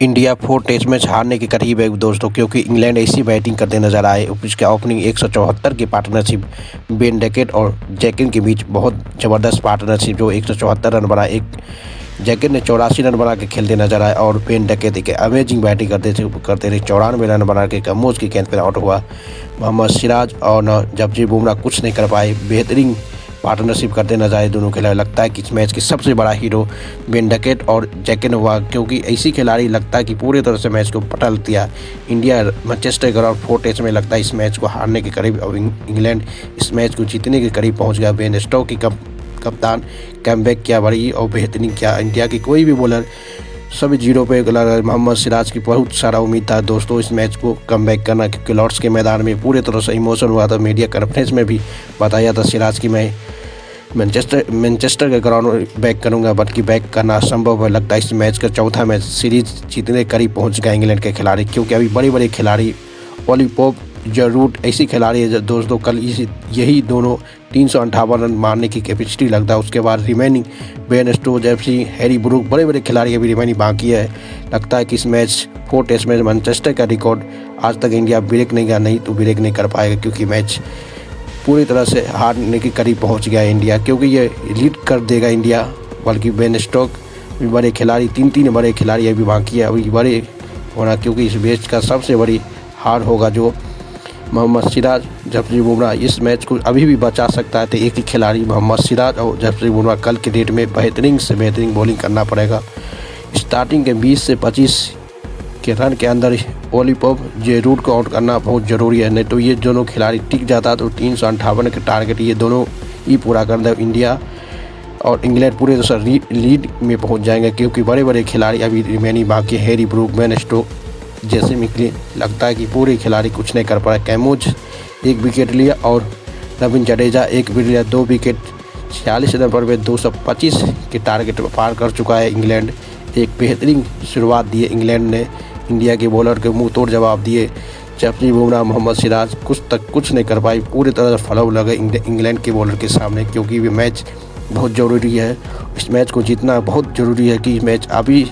India 4 test match हारने के करीब है दोस्तों, क्योंकि इंग्लैंड ऐसी बैटिंग करते नजर आए। उसके ओपनिंग 174 की पार्टनरशिप बेन डकेट और जैकिन के बीच बहुत ज़बरदस्त पार्टनरशिप, जो 174 रन बना, एक जैकिन ने 84 रन बना के खेलते नजर आए और बेन डकेट एक अमेजिंग बैटिंग करते रहे। 94 रन बना के कमोज की गेंद पर आउट हुआ। मोहम्मद सिराज और जसप्रीत बुमराह कुछ नहीं कर पाए। बेहतरीन पार्टनरशिप करते नजर आए दोनों खिलाड़ी। लगता है कि इस मैच की सबसे बड़ा हीरो बेन डकेट और जैकिन हुआ, क्योंकि ऐसी खिलाड़ी लगता है कि पूरी तरह से मैच को पलट दिया। इंडिया मैनचेस्टर ग्राउंड 4 टेस्ट में लगता है इस मैच को हारने के करीब और इंग्लैंड इस मैच को जीतने के करीब पहुंच गया। बेन स्टोक्स की कप्तान कमबैक क्या बड़ी और बेहतरीन क्या। इंडिया की कोई भी बॉलर सभी जीरो पे मोहम्मद सिराज की बहुत सारा उम्मीद था दोस्तों इस मैच को कमबैक करना, क्योंकि लॉर्ड्स के मैदान में पूरी तरह से इमोशन हुआ था। मीडिया कॉन्फ्रेंस में भी बताया था सिराज की मैं मैनचेस्टर के ग्राउंड बैक करूंगा, बल्कि बैक करना संभव है। लगता है इस मैच का चौथा मैच सीरीज जीतने करीब पहुंच गए इंग्लैंड के खिलाड़ी, क्योंकि अभी बड़े बड़े खिलाड़ी ओली पोप, जो रूट ऐसी खिलाड़ी है दोस्तों, कल यही दोनों 358 रन मारने की कैपेसिटी लगता है। उसके बाद रिमेनिंग बेन स्टोक्स, जेफसी, हैरी ब्रूक, बड़े बड़े खिलाड़ी अभी रिमेनिंग बाकी है। लगता है कि इस मैच 4 टेस्ट में मैनचेस्टर का रिकॉर्ड आज तक इंडिया ब्रेक नहीं किया, नहीं तो ब्रेक नहीं कर पाएगा, क्योंकि मैच पूरी तरह से हारने के करीब पहुंच गया इंडिया, क्योंकि ये लीड कर देगा इंडिया। बल्कि बेन स्टोक्स भी बड़े खिलाड़ी, तीन बड़े खिलाड़ी अभी बाकी है, अभी बड़े होना, क्योंकि इस मैच का सबसे बड़ी हार होगा जो मोहम्मद सिराज, जसप्रीत बुमराह इस मैच को अभी भी बचा सकता है। तो एक ही खिलाड़ी मोहम्मद सिराज और जसप्रीत बुमराह कल के डेट में बेहतरीन से बेहतरीन बॉलिंग करना पड़ेगा। स्टार्टिंग के 20 से 25 के रन के अंदर ओली पोप, जे रूट को आउट करना बहुत ज़रूरी है, नहीं तो ये दोनों खिलाड़ी टिक जाता तो 358 के टारगेट ये दोनों ही पूरा कर दे इंडिया और इंग्लैंड पूरे तरह से लीड में पहुंच जाएंगे, क्योंकि बड़े बड़े खिलाड़ी अभी रिमेनिंग बाकी। हैरी ब्रूक, बेन स्टोक्स जैसे निकले, लगता है कि पूरे खिलाड़ी कुछ नहीं कर पाए। कैमोज 1 विकेट लिया और रविंद्र जडेजा 1 विकेट लिया, 2 विकेट 46 रन पर वे 225 के टारगेट पार कर चुका है इंग्लैंड। एक बेहतरीन शुरुआत दी है इंग्लैंड ने, इंडिया के बॉलर के मुंह तोड़ जवाब दिए। जसप्रीत बुमराह, मोहम्मद सिराज कुछ नहीं कर पाई, पूरी तरह से फ्लॉप लगे इंग्लैंड के बॉलर के सामने, क्योंकि ये मैच बहुत ज़रूरी है। इस मैच को जीतना बहुत ज़रूरी है, कि मैच अभी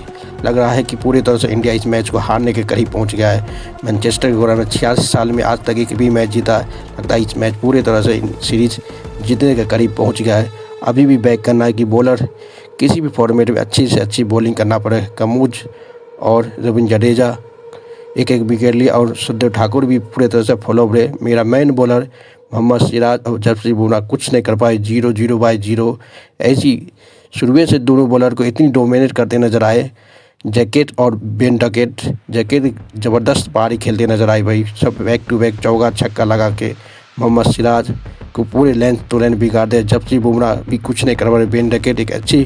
लग रहा है कि पूरी तरह से इंडिया इस मैच को हारने के करीब पहुंच गया है। मैनचेस्टर के ग्राउंड में 86 साल में आज तक एक भी मैच जीता है। लगता है इस मैच पूरी तरह से सीरीज जीतने के करीब पहुंच गया है। अभी भी बैक करना है कि बॉलर किसी भी फॉर्मेट में अच्छी से अच्छी बॉलिंग करना पड़े। कमोज और रविंद्र जडेजा 1 विकेट लिया और सुदेव ठाकुर भी पूरी तरह से फॉलो रहे। मेरा मेन बॉलर मोहम्मद सिराज और जसप्रीत बुमराह कुछ नहीं कर पाए, 0-0/0 ऐसी शुरुआत से दोनों बॉलर को इतनी डोमिनेट करते नजर आए। जैकेट और बेन डकेट, जैकेट ज़बरदस्त पारी खेलते नजर आए भाई, सब बैक टू बैक चौका छक्का लगा के मोहम्मद सिराज को पूरे लेंथ टू लेंथ बिगाड़ दे। जसप्रीत बुमराह भी कुछ नहीं कर पाए। बेन डकेट एक अच्छी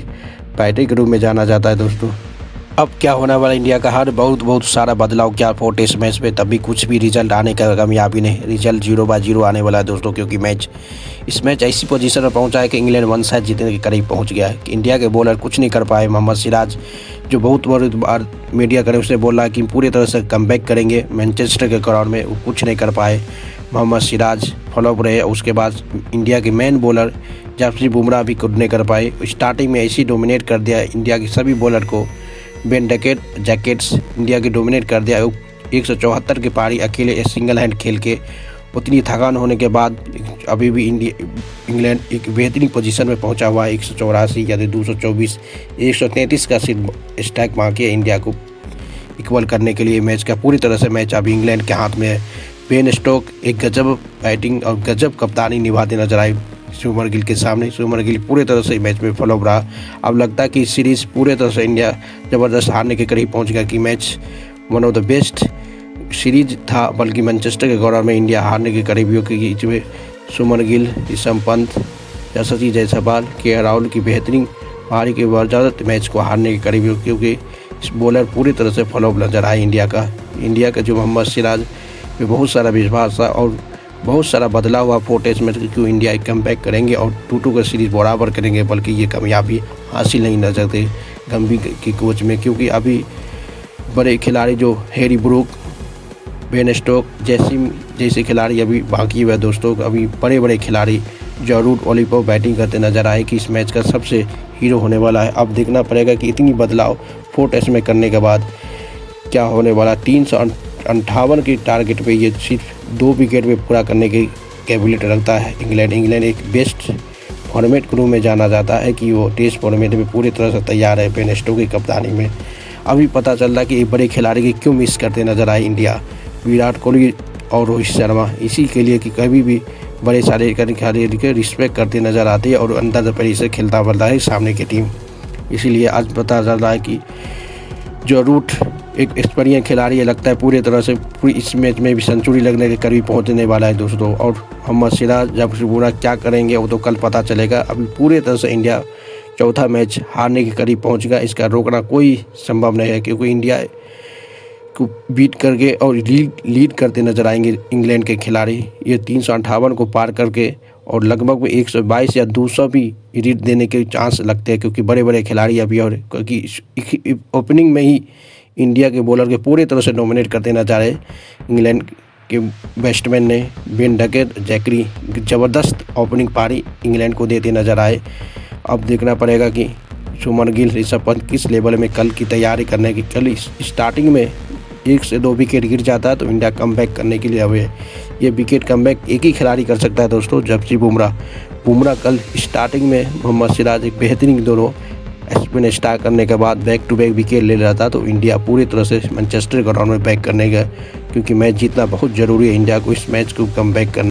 बैटिंग के रूप में जाना जाता है दोस्तों। अब क्या होने वाला इंडिया का हार, बहुत सारा बदलाव क्या 4 टेस्ट मैच में, तभी कुछ भी रिजल्ट आने का कामयाबी नहीं, रिजल्ट 0/0 आने वाला है दोस्तों, क्योंकि इस मैच ऐसी पोजीशन पर पहुंचा है कि इंग्लैंड 1 साइड जीतने के करीब पहुंच गया है। कि इंडिया के बॉलर कुछ नहीं कर पाए। मोहम्मद सिराज जो बहुत बार मीडिया करे उसने बोला कि पूरी तरह से कमबैक करेंगे मैनचेस्टर के ग्राउंड में, वो कुछ नहीं कर पाए। मोहम्मद सिराज फ्लॉप रहे। उसके बाद इंडिया के मेन बॉलर जसप्रीत बुमराह भी कुछ नहीं कर पाए। स्टार्टिंग में ऐसी डोमिनेट कर दिया इंडिया के सभी बॉलर को। बेन डकेट, जैकेट्स इंडिया की डोमिनेट कर दिया। 174 की पारी अकेले सिंगल हैंड खेल के, उतनी थकान होने के बाद अभी भी इंग्लैंड एक बेहतरीन पोजीशन में पहुंचा हुआ है। 184 या 224, 133 का स्ट्राइक बाकी है इंडिया को इक्वल करने के लिए। मैच का पूरी तरह से मैच अभी इंग्लैंड के हाथ में है। बेन स्टोक्स एक गजब बैटिंग और गजब कप्तानी निभाते नजर आए सुमर गिल के सामने। सुमर गिल पूरे तरह से मैच में फ्लॉप रहा। अब लगता है कि सीरीज पूरे तरह से इंडिया ज़बरदस्त हारने के करीब पहुंच गया, कि match one of the best series था, बल्कि मैनचेस्टर के ग्राउंड में इंडिया हारने के करीब हो, क्योंकि इसमें सुमन गिल, ऋषभ पंत, यशस्वी जायसवाल, के राहुल की बेहतरीन पारी के बावजूद मैच को हारने के करीब हो, क्योंकि इस बॉलर पूरी तरह से फ्लॉप नजर आए इंडिया का जो मोहम्मद सिराज में बहुत सारा विश्वास था और बहुत सारा बदलाव हुआ 4 टेस्ट में, क्योंकि इंडिया एक कमबैक करेंगे और 2-2 का सीरीज बराबर करेंगे, बल्कि ये कामयाबी हासिल नहीं नजर थे गंभीर की कोच में, क्योंकि अभी बड़े खिलाड़ी जो हैरी ब्रूक, बेन स्टोक्स जैसे खिलाड़ी अभी बाकी हुए दोस्तों। अभी बड़े बड़े खिलाड़ी जो रूट ओली पोप बैटिंग करते नजर आए कि इस मैच का सबसे हीरो होने वाला है। अब देखना पड़ेगा कि इतनी बदलाव 4 टेस्ट में करने के बाद क्या होने वाला। 358 की टारगेट पे ये सिर्फ 2 विकेट में पूरा करने की कैपेबिलिटी रखता है इंग्लैंड एक बेस्ट फॉर्मेट के रूप में जाना जाता है कि वो टेस्ट फॉर्मेट में पूरी तरह से तैयार है बेन स्टोक्स की कप्तानी में। अभी पता चल रहा है कि एक बड़े खिलाड़ी की क्यों मिस करते नज़र आए इंडिया, विराट कोहली और रोहित शर्मा, इसी के लिए कि कभी भी बड़े सारे खिलाड़ी के रिस्पेक्ट करते नज़र आते हैं और अंदर द परी से खेलता बनता है सामने की टीम। इसीलिए आज पता चल रहा है कि जो रूट एक एक्सपीरियंस खिलाड़ी है, लगता है पूरी तरह से पूरी इस मैच में भी सेंचुरी लगने के करीब पहुंचने वाला है दोस्तों। और मोहम्मद सिराज जब बुमराह क्या करेंगे वो तो कल पता चलेगा। अभी पूरी तरह से इंडिया चौथा मैच हारने के करीब पहुंच गया, इसका रोकना कोई संभव नहीं है क्योंकि इंडिया को बीट करके और लीड करते नजर आएंगे इंग्लैंड के खिलाड़ी। ये 358 को पार करके और लगभग 122 या 200 भी रीड देने के चांस लगते हैं क्योंकि बड़े बड़े खिलाड़ी अभी, और क्योंकि ओपनिंग में ही इंडिया के बॉलर के पूरे तरह से डोमिनेट करते नजर आए। इंग्लैंड के बैट्समैन ने बेन डकेट, जैकरी ज़बरदस्त ओपनिंग पारी इंग्लैंड को देते नजर आए। अब देखना पड़ेगा कि शुभमन गिल, ऋषभ पंत किस लेवल में कल की तैयारी करने की। कल स्टार्टिंग में 1 से 2 विकेट गिर जाता है तो इंडिया कमबैक करने के लिए अवे ये विकेट कमबैक एक ही खिलाड़ी कर सकता है दोस्तों, जसप्रीत बुमराह कल स्टार्टिंग में मोहम्मद सिराज एक बेहतरीन दोनों स्पिन स्टार्ट करने के बाद बैक टू बैक विकेट ले रहा था तो इंडिया पूरी तरह से मैनचेस्टर ग्राउंड में बैक करने का, क्योंकि मैच जीतना बहुत ज़रूरी है इंडिया को इस मैच को कमबैक करना।